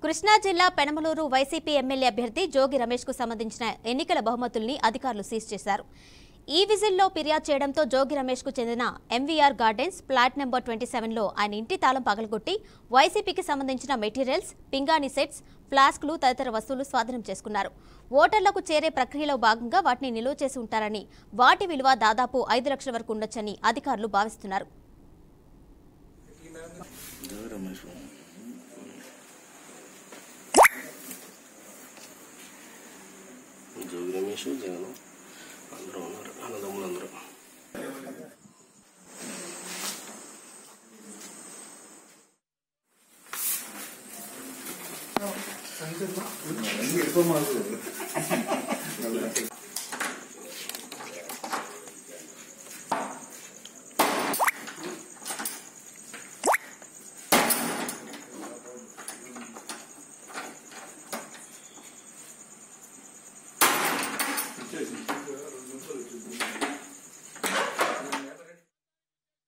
కృష్ణా జిల్లా Penamaluru YCP MLA అభ్యర్థి జోగి రమేష్ కు సంబంధించిన ఎన్నికల బహుమతుల్ని అధికారులు సీజ్ చేశారు. ఈ విజిల్లో ఫిర్యాదు చేయడంతో జోగి రమేష్ కు చెందిన ఎంవీఆర్ గార్డెన్స్ ఫ్లాట్ నెంబర్ 27లో ఆయన ఇంటి తాళం పగలగొట్టి వైసీపీకి సంబంధించిన మెటీరియల్స్, పింగాణి సెట్స్, ఫ్లాస్క్లు తదితర వస్తువులు స్వాధీనం చేసుకున్నారు. ఓటర్లకు చేరే ప్రక్రియలో భాగంగా వాటిని నిలువ చేసి ఉంటారని, వాటి విలువ దాదాపు 5 లక్షల వరకు ఉండొచ్చని అధికారులు భావిస్తున్నారు. జోగి రమేష్ జగన్ అందరూ ఉన్నారు, అన్నదమ్ములందరూ.